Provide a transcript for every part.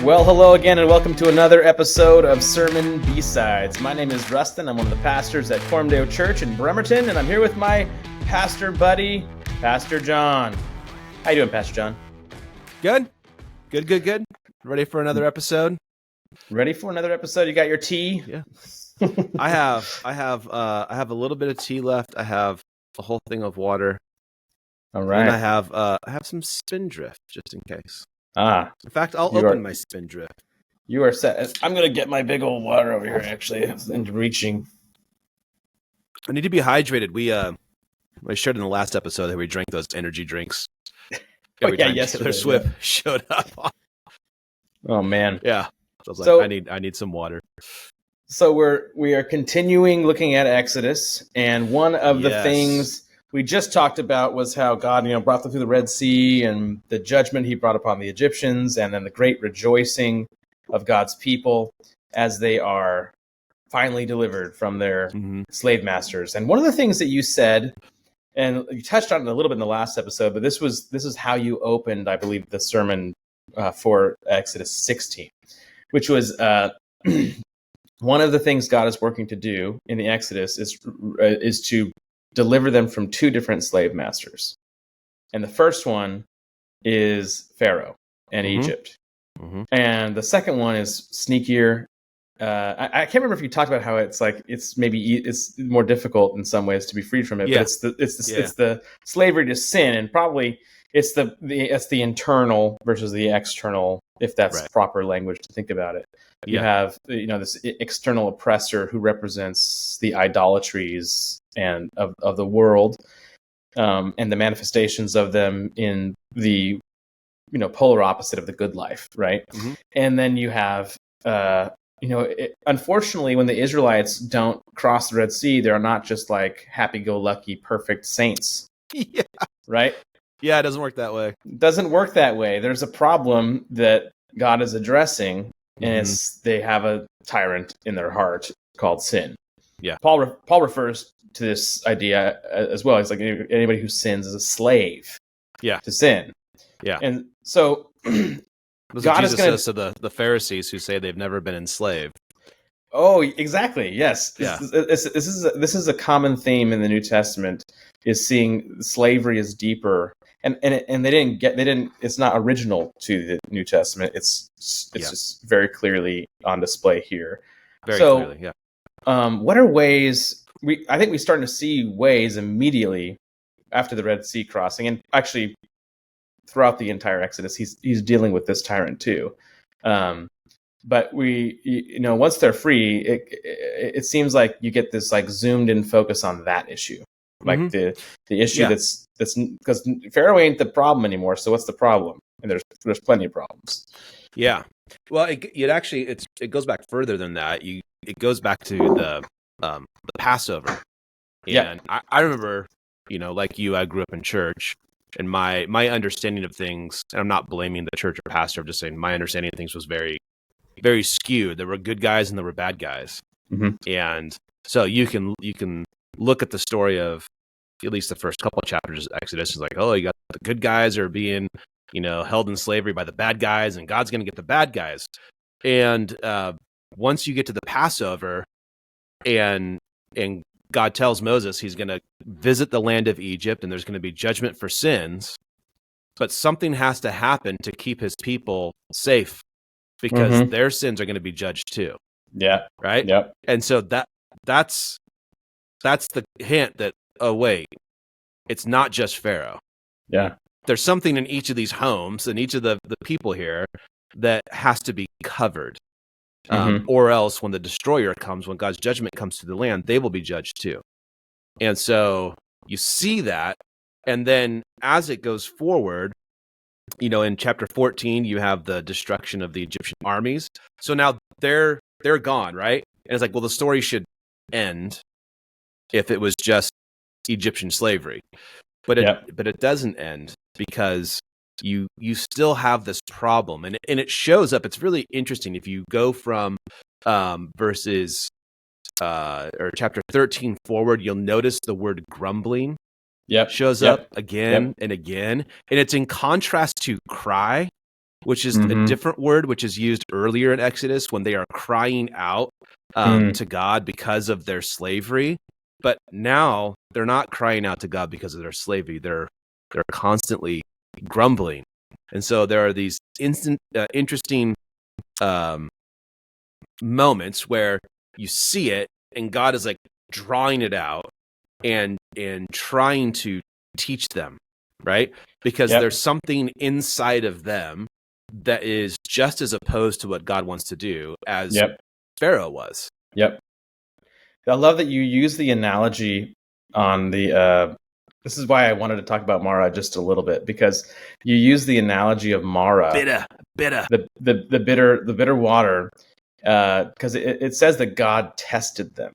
Well, hello again, and welcome to another episode of Sermon B-Sides. My name is Rusten. I'm one of the pastors at Formdale Church in Bremerton, and I'm here with my pastor buddy, Pastor Jon. How you doing, Pastor Jon? Good. Ready for another episode? Ready for another episode? You got your tea? Yeah. I have a little bit of tea left. I have a whole thing of water. All right. And I have some Spindrift just in case. In fact, I'll open my Spindrift. You are set. I'm going to get my big old water over here, actually, into reaching. I need to be hydrated. I shared in the last episode that we drank those energy drinks. Every time Taylor Swift showed up. Oh, man. Yeah. So I was like, I need some water. So we are continuing looking at Exodus, and one of the things we just talked about was how God, brought them through the Red Sea and the judgment he brought upon the Egyptians, and then the great rejoicing of God's people as they are finally delivered from their slave masters. And one of the things that you said, and you touched on it a little bit in the last episode, but this is how you opened, I believe, the sermon for Exodus 16, which was one of the things God is working to do in the Exodus is to deliver them from two different slave masters. And the first one is Pharaoh and Egypt. And the second one is sneakier. I can't remember if you talked about how it's more difficult in some ways to be freed from it, but it's the slavery to sin, and probably it's the internal versus the external, if that's proper language to think about it. You have this external oppressor who represents the idolatries and of the world, and the manifestations of them in the polar opposite of the good life, right? And then you have unfortunately, when the Israelites don't cross the Red Sea, they're not just like happy-go-lucky, perfect saints, right? Yeah, it doesn't work that way. It doesn't work that way. There's a problem that God is addressing, and they have a tyrant in their heart called sin. Yeah. Paul refers to this idea as well. It's like anybody who sins is a slave to sin. Yeah. And so God Jesus says to the Pharisees who say they've never been enslaved. Oh, exactly. Yes. Yeah. This is a common theme in the New Testament, is seeing slavery as deeper. And it's not original to the New Testament. It's just very clearly on display here. Very clearly, yeah. What are ways I think we're starting to see ways immediately after the Red Sea crossing, and actually throughout the entire Exodus, he's dealing with this tyrant too. But once they're free, it seems like you get this like zoomed in focus on that issue, like the issue that's because Pharaoh ain't the problem anymore. So what's the problem? And there's plenty of problems. Yeah. Well, it goes back further than that. It goes back to the Passover. And I remember, like you, I grew up in church, and my understanding of things, and I'm not blaming the church or pastor, I'm just saying my understanding of things was very, very skewed. There were good guys and there were bad guys. And so you can look at the story of at least the first couple of chapters of Exodus, is like, oh, you got the good guys are being, held in slavery by the bad guys, and God's going to get the bad guys. And once you get to the Passover, and God tells Moses he's going to visit the land of Egypt, and there's going to be judgment for sins, but something has to happen to keep his people safe, because their sins are going to be judged too. Yeah. Right? Yep. And so that's the hint that, oh, wait, it's not just Pharaoh. Yeah. There's something in each of these homes and each of the people here that has to be covered. Or else when the destroyer comes, when God's judgment comes to the land, they will be judged too. And so you see that. And then as it goes forward, in chapter 14, you have the destruction of the Egyptian armies. So now they're gone, right? And it's like, well, the story should end if it was just Egyptian slavery. But it doesn't end, because you still have this problem, and it shows up. It's really interesting if you go from verses or chapter 13 forward. You'll notice the word grumbling shows up again and again, and it's in contrast to cry which is a different word, which is used earlier in Exodus when they are crying out to God because of their slavery. But now they're not crying out to God because of their slavery. They're constantly grumbling. And so there are these interesting moments where you see it and God is like drawing it out and trying to teach them, right? Because there's something inside of them that is just as opposed to what God wants to do as Pharaoh was. Yep. I love that you use the analogy on the this is why I wanted to talk about Mara just a little bit, because you use the analogy of Mara, bitter, the bitter water, because it says that God tested them.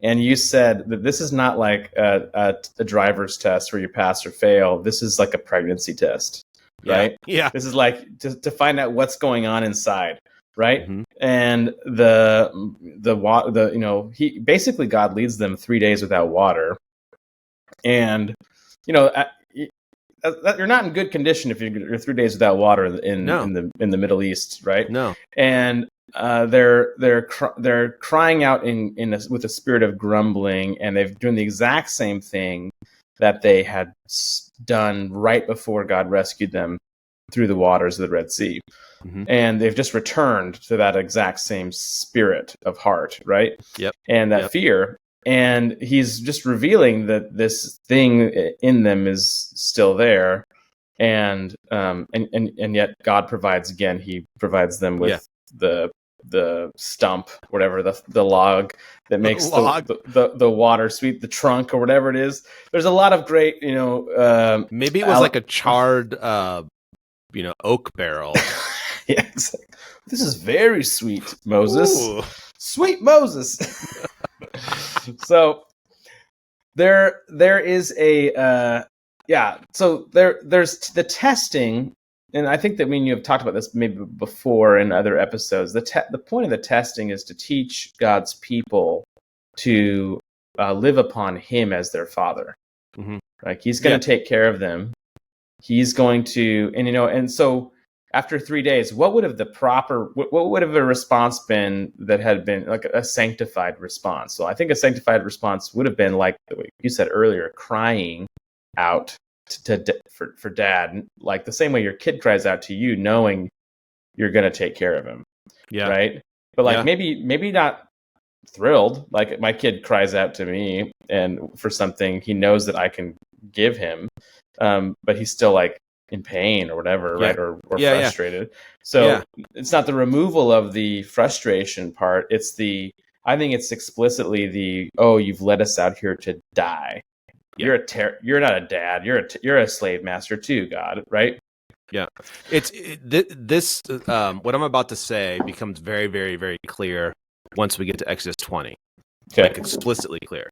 And you said that this is not like a driver's test where you pass or fail. This is like a pregnancy test, right? Yeah. This is like to find out what's going on inside, right? And the he basically, God leads them 3 days without water, and you're not in good condition if you're 3 days without water in the Middle East, right? No, and they're crying out with a spirit of grumbling, and they've doing the exact same thing that they had done right before God rescued them through the waters of the Red Sea. And they've just returned to that exact same spirit of heart, right? And that fear. And he's just revealing that this thing in them is still there, and yet God provides again. He provides them with the stump, whatever, the log that makes the water sweet, the trunk or whatever it is. There's a lot of great, maybe it was like a charred, oak barrel. Yeah, exactly. This is very sweet, Moses. Ooh. Sweet Moses. So there is a so there's the testing, and I think that you have talked about this maybe before in other episodes. The point of the testing is to teach God's people to live upon Him as their Father. Like He's going to take care of them. He's going to, and so after 3 days, what would have a response been that had been like a sanctified response? So I think a sanctified response would have been like you said earlier, crying out for dad, like the same way your kid cries out to you, knowing you're going to take care of him. Yeah. Right. But like maybe not thrilled. Like my kid cries out to me and for something he knows that I can give him, but he's still like in pain or whatever, right? Or frustrated. So it's not the removal of the frustration part. I think it's explicitly you've led us out here to die. Yeah. You're not a dad. You're a slave master too, God, right? Yeah. This what I'm about to say becomes very, very, very clear once we get to Exodus 20. Okay. Like explicitly clear.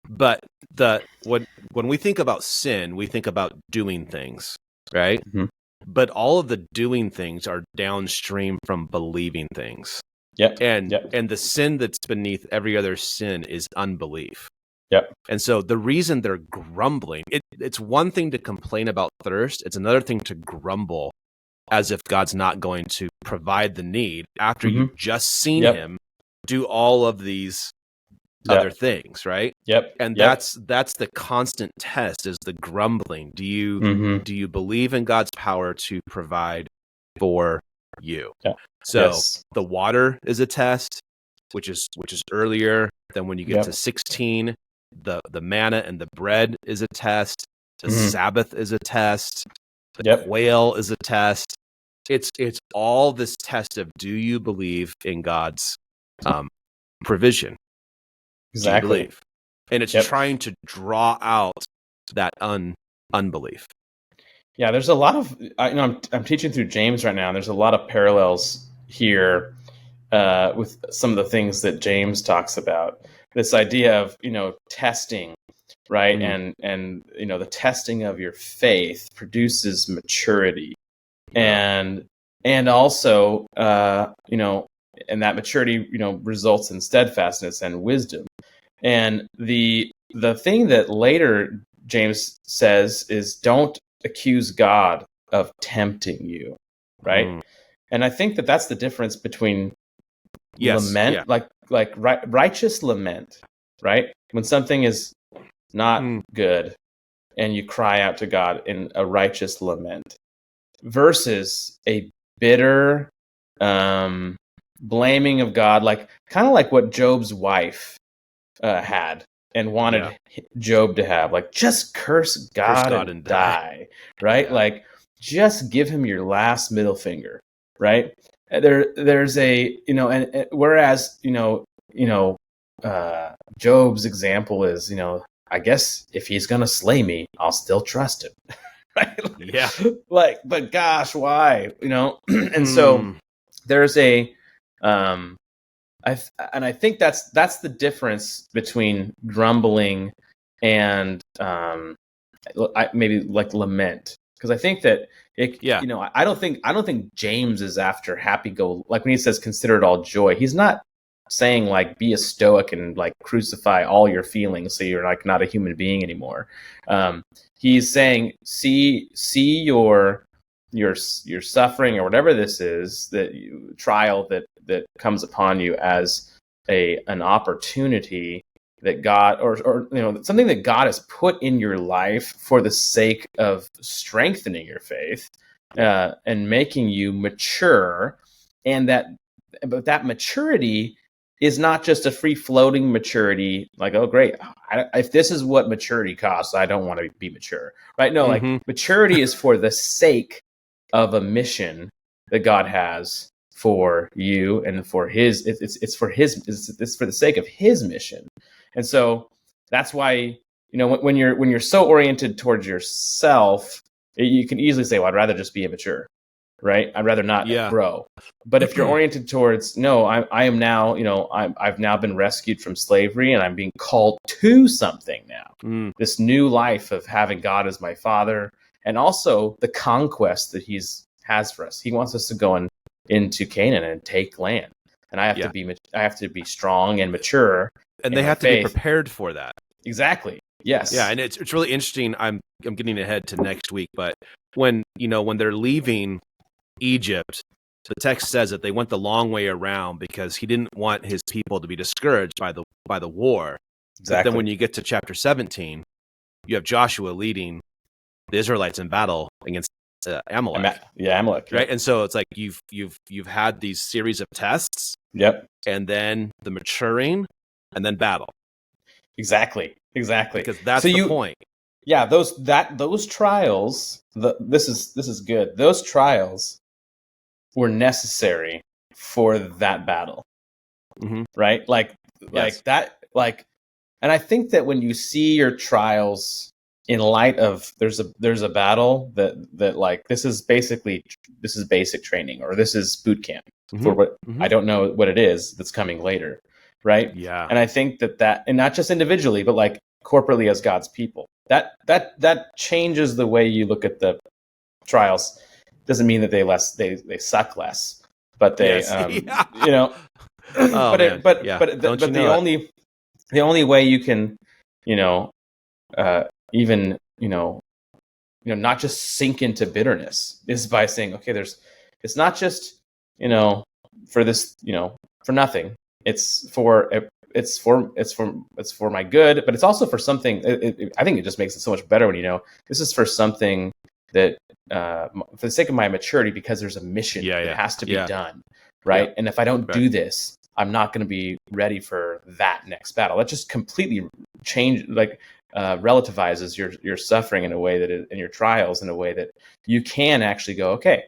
But when we think about sin, we think about doing things, right? But all of the doing things are downstream from believing things. And the sin that's beneath every other sin is unbelief. And so the reason they're grumbling, it's one thing to complain about thirst. It's another thing to grumble as if God's not going to provide the need after you've just seen Him do all of these other things, right? And that's the constant test, is the grumbling. Do you believe in God's power to provide for you? So the water is a test, which is earlier than when you get to 16. The manna and the bread is a test. The Sabbath is a test. The quail is a test. It's all this test of, do you believe in God's provision? Exactly. And it's trying to draw out that unbelief. Yeah, there's a lot of I'm teaching through James right now, and there's a lot of parallels here with some of the things that James talks about. This idea of testing, right? And the testing of your faith produces maturity, and also and that maturity results in steadfastness and wisdom. And the thing that later James says is, don't accuse God of tempting you, right? And I think that that's the difference between lament, righteous lament, right? When something is not good and you cry out to God in a righteous lament, versus a bitter blaming of God, kind of like what Job's wife had and wanted Job to have, like, just curse God and die, right? Like, just give him your last middle finger, right? There's a, and whereas, Job's example is, I guess if he's going to slay me, I'll still trust him. Right? But gosh, why? And so there's a, I think that's the difference between grumbling and maybe like lament, because I think that I don't think James is after like when he says consider it all joy, he's not saying like be a stoic and like crucify all your feelings so you're like not a human being anymore. He's saying see your suffering or whatever this is, trial that comes upon you, as an opportunity that God or something that God has put in your life for the sake of strengthening your faith and making you mature, and that maturity is not just a free-floating maturity, like, oh, great, if this is what maturity costs, I don't want to be mature, right? No, like, maturity is for the sake of a mission that God has for you and for his, it's for the sake of his mission. And so that's why, when you're so oriented towards yourself, you can easily say, well, I'd rather just be immature, right? I'd rather not grow. But if you're oriented towards, no, I am now, I've now been rescued from slavery and I'm being called to something now. This new life of having God as my Father, and also the conquest that he has for us. He wants us to go into Canaan and take land. And I have to be strong and mature. And they have to be prepared for that. Exactly. Yes. Yeah, and it's really interesting. I'm getting ahead to next week, but when they're leaving Egypt, the text says that they went the long way around because he didn't want his people to be discouraged by the war. Exactly. But then when you get to chapter 17, you have Joshua leading the Israelites in battle against Amalek. Amalek. Right, and so it's like you've had these series of tests. Yep. And then the maturing, and then battle. Exactly. Because that's the point. Yeah, those trials. This is good. Those trials were necessary for that battle, right? Like that. Like, and I think that when you see your trials in light of there's a battle that like this is basic training, or this is boot camp for what I don't know what it is that's coming later, right? Yeah. And I think that and not just individually, but like corporately as God's people, that changes the way you look at the trials. Doesn't mean that they suck less, but they the only way you can even not just sink into bitterness is by saying, okay, it's not just for this for nothing, it's for my good, but it's also for something. I think it just makes it so much better when this is for something that for the sake of my maturity, because there's a mission that has to be done, right? And if I don't do this, I'm not going to be ready for that next battle. That just completely relativizes your suffering in a way and your trials in a way that you can actually go, okay,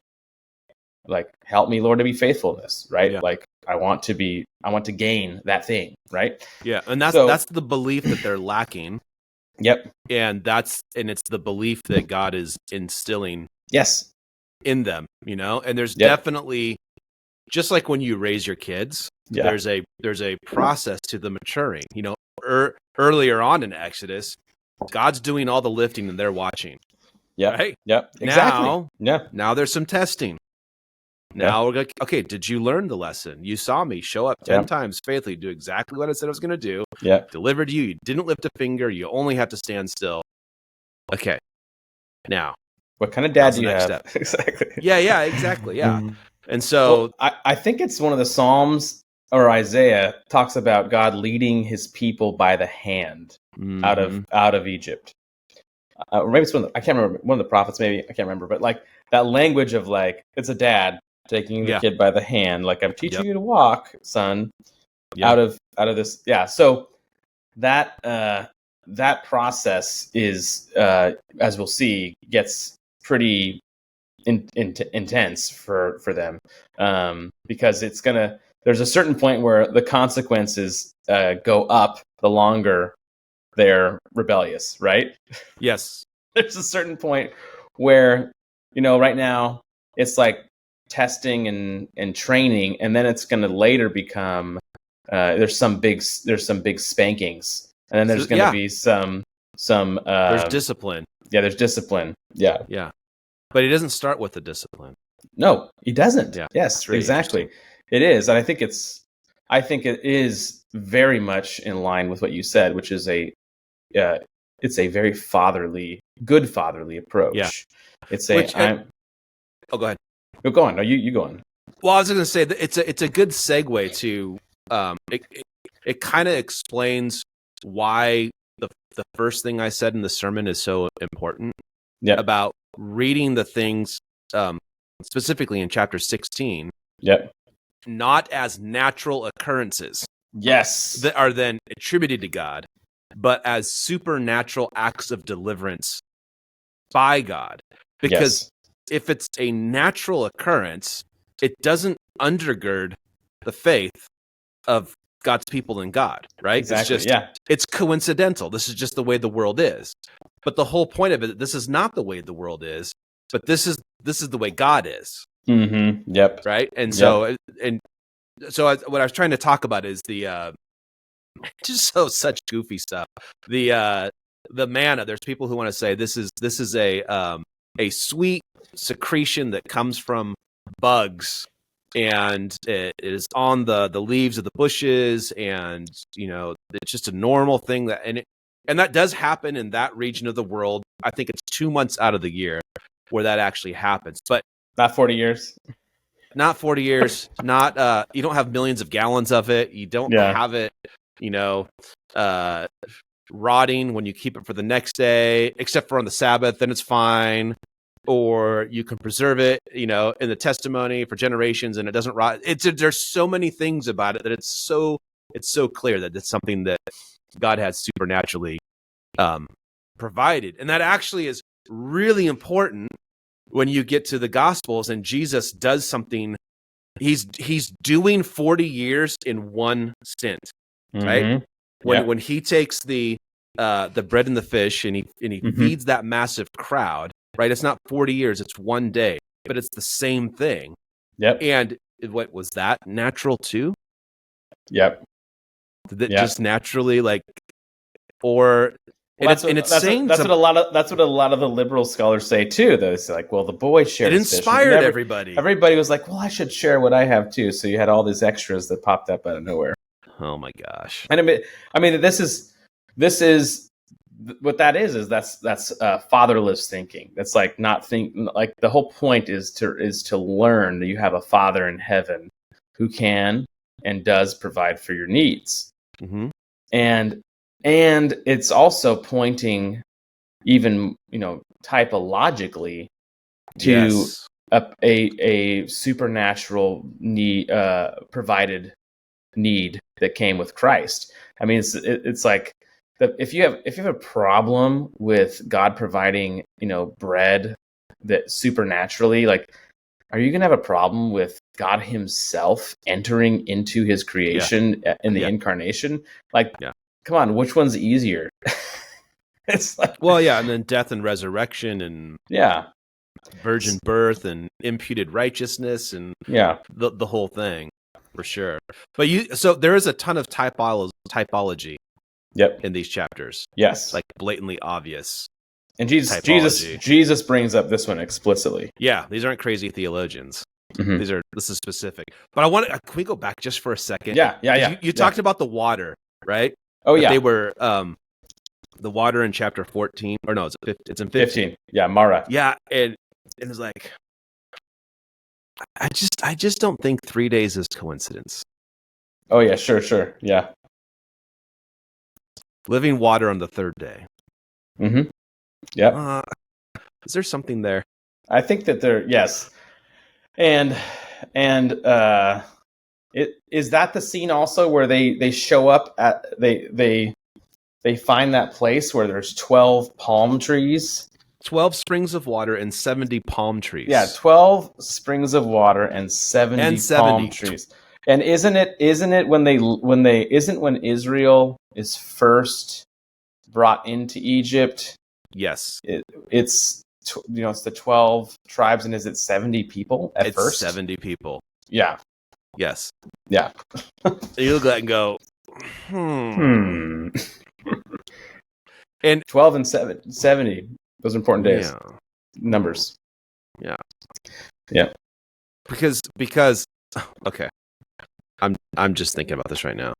like, help me, Lord, to be faithful in this, right? Yeah. Like, I want to gain that thing, right? Yeah, and that's the belief that they're lacking. Yep. And it's the belief that God is instilling in them, and there's definitely, just like when you raise your kids, there's a process to the maturing. Earlier on in Exodus, God's doing all the lifting and they're watching. Yeah. Right? Yep. Exactly. Now there's some testing. Now we're like, okay, did you learn the lesson? You saw me show up 10 times faithfully, do exactly what I said I was going to do. Yeah. Delivered you. You didn't lift a finger. You only have to stand still. Okay. Now, What kind of dad do you next have? Step. Exactly. Yeah, exactly. Yeah. And so I think it's one of the Psalms or Isaiah talks about God leading his people by the hand out of Egypt. Or maybe it's I can't remember, one of the prophets, maybe, I can't remember, but like that language of like, it's a dad taking the kid by the hand, like, I'm teaching you to walk, son, out of this. Yeah. So that process is, as we'll see, gets pretty intense for them, because there's a certain point where the consequences go up the longer they're rebellious, right? Yes. There's a certain point where, right now it's like testing and training, and then it's going to later become there's some big spankings, and then there's going to be some there's discipline. Yeah, there's discipline. Yeah. Yeah. But he doesn't start with the discipline. No, he doesn't. Yeah. Yes, really exactly. It is, and I think it is very much in line with what you said, which is it's a very good fatherly approach. Yeah. It's go ahead. Oh, go on. No, you go on. Well, I was going to say that it's a good segue to it kind of explains why the first thing I said in the sermon is so important. Yeah. About reading the things specifically in chapter 16. Yep. Not as natural occurrences. Yes. That are then attributed to God, but as supernatural acts of deliverance by God. Because if it's a natural occurrence, it doesn't undergird the faith of God's people in God, right? Exactly. It's coincidental. This is just the way the world is. But the whole point of it, this is not the way the world is, but this is the way God is. Mm-hmm. Yep. Right. And so what I was trying to talk about is the such goofy stuff. The manna. There's people who want to say this is a sweet secretion that comes from bugs, and it is on the leaves of the bushes, and it's just a normal thing and that does happen in that region of the world. I think it's 2 months out of the year where that actually happens, but not 40 years. Not 40 years. Not you don't have millions of gallons of it. You don't have it, rotting when you keep it for the next day, except for on the Sabbath, then it's fine. Or you can preserve it, in the testimony for generations, and it doesn't rot. There's so many things about it that it's so clear that it's something that God has supernaturally provided, and that actually is really important when you get to the Gospels and Jesus does something. He's doing 40 years in one stint, right? When he takes the bread and the fish and he feeds that massive crowd, right? It's not 40 years, it's one day, but it's the same thing. Yep. And what was that natural too? Yep. Did it just naturally that's what a lot of the liberal scholars say too, though. It's like, well, the boy shared. It inspired everybody. Everybody was like, well, I should share what I have too. So you had all these extras that popped up out of nowhere. Oh my gosh! And I mean, this is what that is that's fatherless thinking. That's like like the whole point is to learn that you have a Father in heaven who can and does provide for your needs. Mm-hmm. And it's also pointing even, typologically to a supernatural need, provided need that came with Christ. I mean, it's like if you have a problem with God providing, bread that supernaturally, like, are you going to have a problem with God himself entering into his creation in the incarnation? Like, come on, which one's easier? It's like, and then death and resurrection, and virgin birth and imputed righteousness, and the whole thing, for sure. But so there is a ton of typology in these chapters. Yes, like blatantly obvious. And Jesus brings up this one explicitly. Yeah, these aren't crazy theologians. Mm-hmm. This is specific. But can we go back just for a second? Yeah. You talked about the water, right? Oh, that they were the water in chapter 14, or no, it's in 15. Yeah, Mara. Yeah, and it's like, I just don't think 3 days is coincidence. Oh yeah, sure. Yeah. Living water on the third day. Mm-hmm. Yeah. Is there something there? I think that yes. And is that the scene also where they show up at they find that place where there's 12 palm trees? 12 springs of water and 70 palm trees. Yeah, 12 springs of water and 70 palm trees. And isn't it when Israel is first brought into Egypt? Yes. It's the 12 tribes, and is it 70 people at first? 70 people. Yeah. Yes. Yeah. You look at that and go, And 12 and 70. Those are important days. Yeah. Numbers. Yeah. Yeah. Because okay. I'm just thinking about this right now.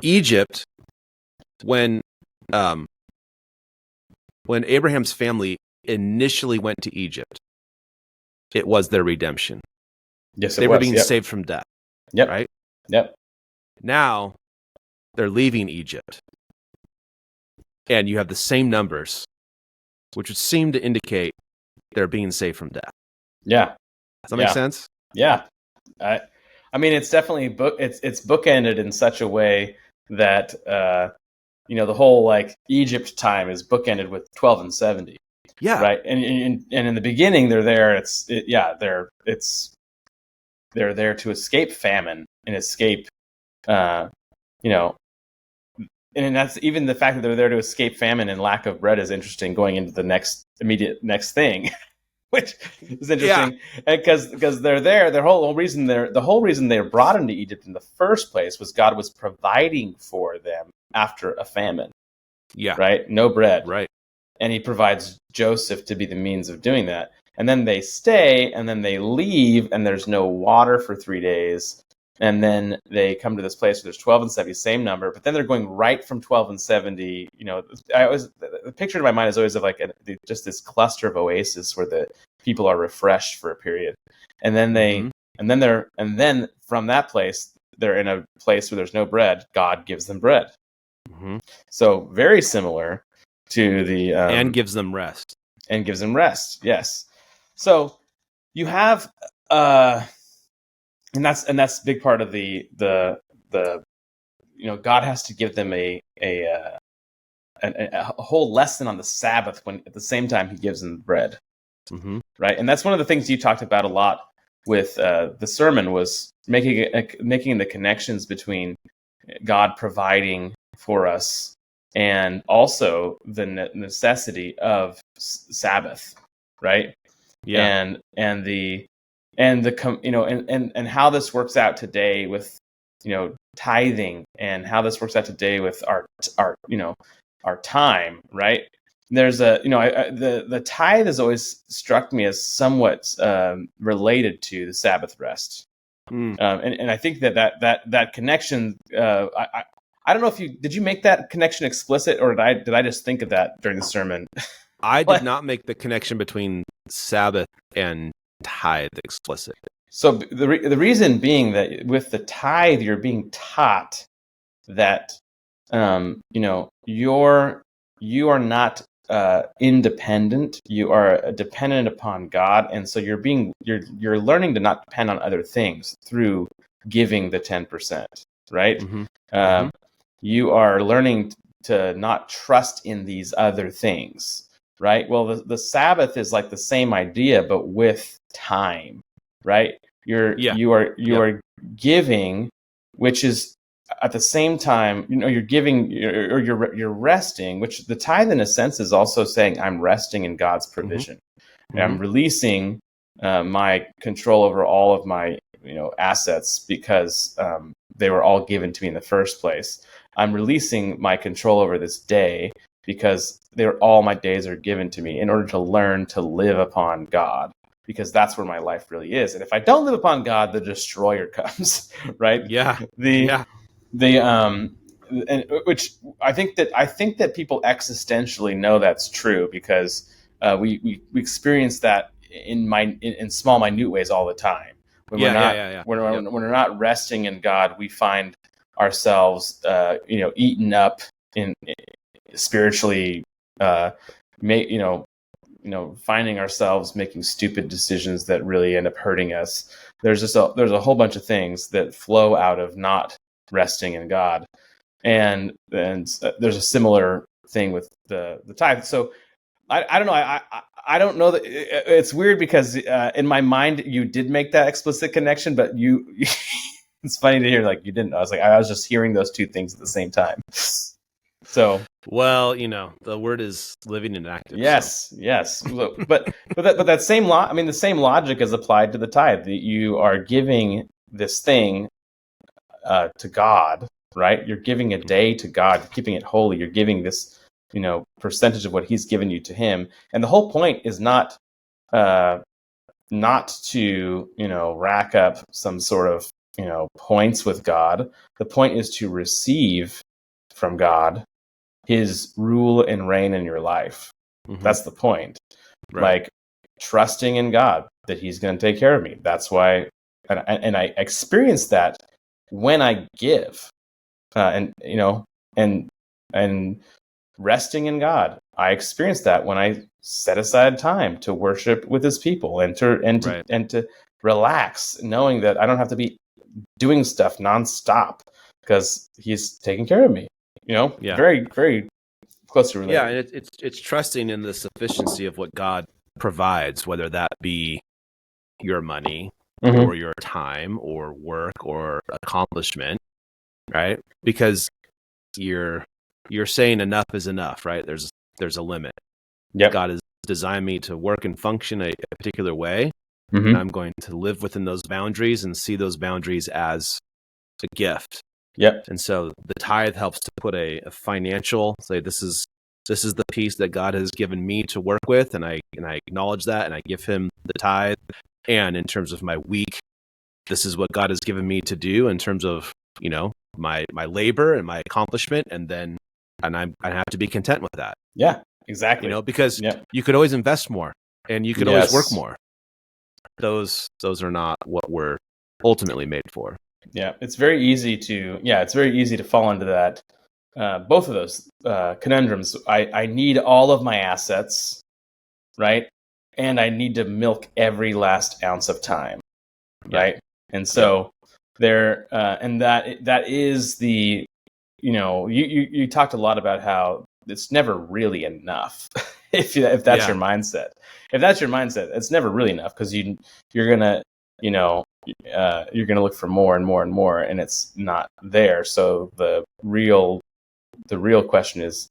Egypt, when Abraham's family initially went to Egypt, it was their redemption. Yes, they were being saved from death. Yep. Right? Yep. Now they're leaving Egypt. And you have the same numbers, which would seem to indicate they're being saved from death. Yeah. Does that make sense? Yeah. I mean, it's definitely it's bookended in such a way that the whole like Egypt time is bookended with 12 and 70. Yeah. Right. And in the beginning they're there. They're there to escape famine and escape, and that's even the fact that they're there to escape famine and lack of bread is interesting going into the immediate next thing, which is interesting because they're there. The whole reason they're brought into Egypt in the first place was God was providing for them after a famine. Yeah. Right. No bread. Right. And he provides Joseph to be the means of doing that. And then they stay, and then they leave, and there's no water for 3 days. And then they come to this place where there's 12 and 70, same number, but then they're going right from 12 and 70. The picture in my mind is always of like just this cluster of oasis where the people are refreshed for a period. And then and then from that place, they're in a place where there's no bread. God gives them bread. Mm-hmm. So very similar to the and gives them rest. And gives them rest. Yes. So you have and that's a big part of the God has to give them a whole lesson on the Sabbath when at the same time he gives them bread. Mm-hmm. Right. And that's one of the things you talked about a lot with the sermon was making the connections between God providing for us and also the necessity of Sabbath, right? Yeah. And how this works out today with tithing, and how this works out today with our time, right? There's the tithe has always struck me as somewhat related to the Sabbath rest. And I think that connection. I don't know if did you make that connection explicit, or did I just think of that during the sermon? I did not make the connection between Sabbath and tithe explicit. So the reason being that with the tithe, you're being taught that you are not independent. You are dependent upon God, and so you're learning to not depend on other things through giving the 10%, right? Mm-hmm. You are learning to not trust in these other things, right? Well, the Sabbath is like the same idea, but with time, right? You are giving, which is at the same time, you're giving or you're resting, which the tithe in a sense is also saying I'm resting in God's provision. Mm-hmm. I'm releasing my control over all of my assets because they were all given to me in the first place. I'm releasing my control over this day because all my days are given to me in order to learn to live upon God, because that's where my life really is. And if I don't live upon God, the destroyer comes, right? Yeah. and which I think that people existentially know that's true, because we experience that in small, minute ways all the time. When when we're not resting in God, we find ourselves eaten up in spiritually, finding ourselves making stupid decisions that really end up hurting us. There's a whole bunch of things that flow out of not resting in God, and there's a similar thing with the tithe. So I don't know. I don't know that it's weird, because in my mind you did make that explicit connection, but you it's funny to hear like you didn't. I was just hearing those two things at the same time. So, well, the word is living and active. Yes, so. Yes, but that same the same logic is applied to the tithe. That you are giving this thing to God, right? You're giving a day to God, keeping it holy. You're giving this, percentage of what He's given you to Him, and the whole point is not to rack up some sort of points with God. The point is to receive from God His rule and reign in your life. Mm-hmm. That's the point. Right. Like trusting in God that He's going to take care of me. That's why, and I experience that when I give, and resting in God. I experience that when I set aside time to worship with His people and to relax, knowing that I don't have to be doing stuff nonstop because He's taking care of me. Very, very closely related. Yeah, and it's trusting in the sufficiency of what God provides, whether that be your money, mm-hmm. or your time or work or accomplishment, right? Because you're saying enough is enough, right? There's a limit. Yep. God has designed me to work and function a particular way, mm-hmm. and I'm going to live within those boundaries and see those boundaries as a gift. Yep. And so the tithe helps to put a financial, say this is the piece that God has given me to work with, and I acknowledge that, and I give Him the tithe. And in terms of my week, this is what God has given me to do in terms of my labor and my accomplishment, and I have to be content with that. Yeah, exactly. Because you could always invest more, and you could always work more. Those are not what we're ultimately made for. Yeah, it's very easy to fall into that. Both of those conundrums. I need all of my assets, right? And I need to milk every last ounce of time, right? And so there, and that is the, you talked a lot about how it's never really enough. if that's your mindset, it's never really enough, because you're gonna look for more and more and more, and it's not there. So the real question is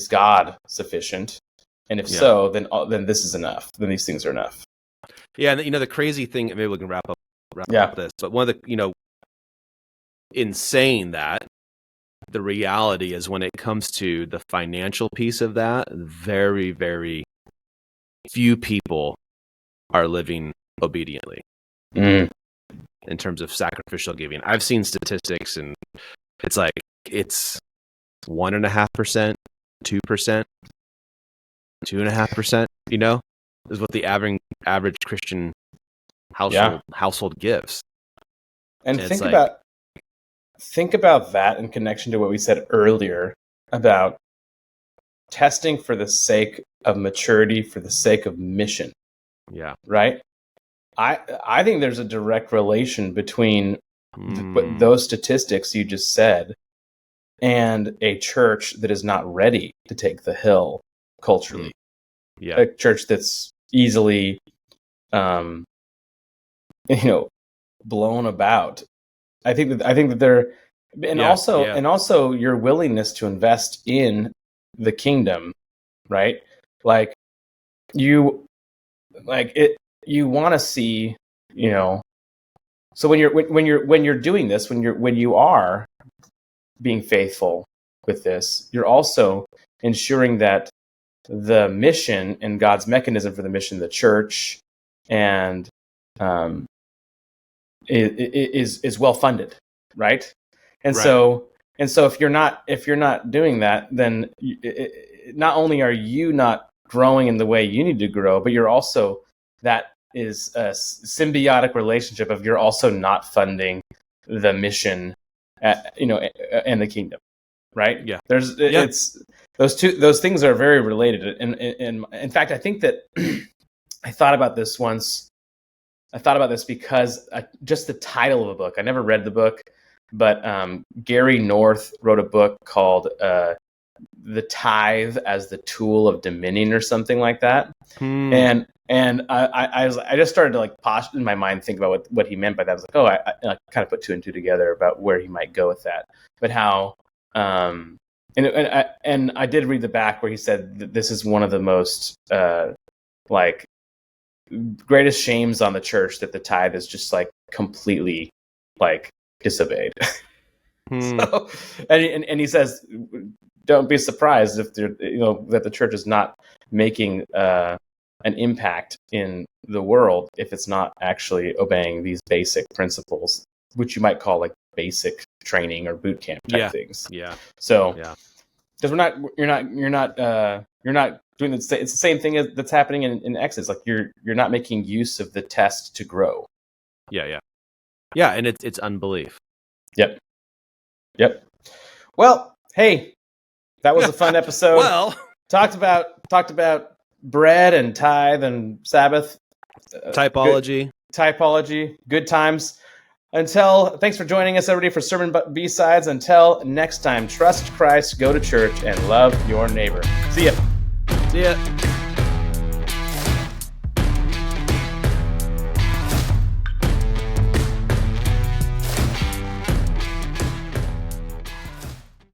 God sufficient? And if so, then this is enough. Then these things are enough. Yeah, and the crazy thing, maybe we can wrap up this, but one of the in saying that, the reality is when it comes to the financial piece of that, very, very few people are living obediently. In terms of sacrificial giving. I've seen statistics, and it's 1.5%, 2%, 2.5%, is what the average Christian household gives. And think about that in connection to what we said earlier about testing for the sake of maturity, for the sake of mission. Yeah. Right? I think there's a direct relation between those statistics you just said and a church that is not ready to take the hill culturally. Yeah. A church that's easily, blown about. I think that they're, and also your willingness to invest in the kingdom, right? Like you want to see, so when you're doing this, when you are being faithful with this, you're also ensuring that the mission and God's mechanism for the mission of the church and is well funded, right? And so And so if you're not doing that, then not only are you not growing in the way you need to grow, but you're also, that is a symbiotic relationship of, you're also not funding the mission, and the kingdom, right? Yeah. It's those things are very related. And in fact, I think that I thought about this once. I thought about this because just the title of a book. I never read the book, but Gary North wrote a book called "The Tithe as the Tool of Dominion" or something like that. And I just started to posh in my mind, think about what he meant by that. I was like, I kind of put two and two together about where he might go with that. But how, and I did read the back where he said that this is one of the most greatest shames on the church, that the tithe is just completely disobeyed. So, and he says, don't be surprised if that the church is not making an impact in the world if it's not actually obeying these basic principles, which you might call basic training or boot camp type things. Yeah. So, because you're not doing it's the same thing that's happening in Exodus. You're not making use of the test to grow. Yeah. And it's unbelief. Yep. Well, hey, that was a fun episode. Well, talked about bread and tithe and Sabbath. Typology. Good times. Thanks for joining us, everybody, for Sermon B-Sides. Until next time, trust Christ, go to church, and love your neighbor. See ya.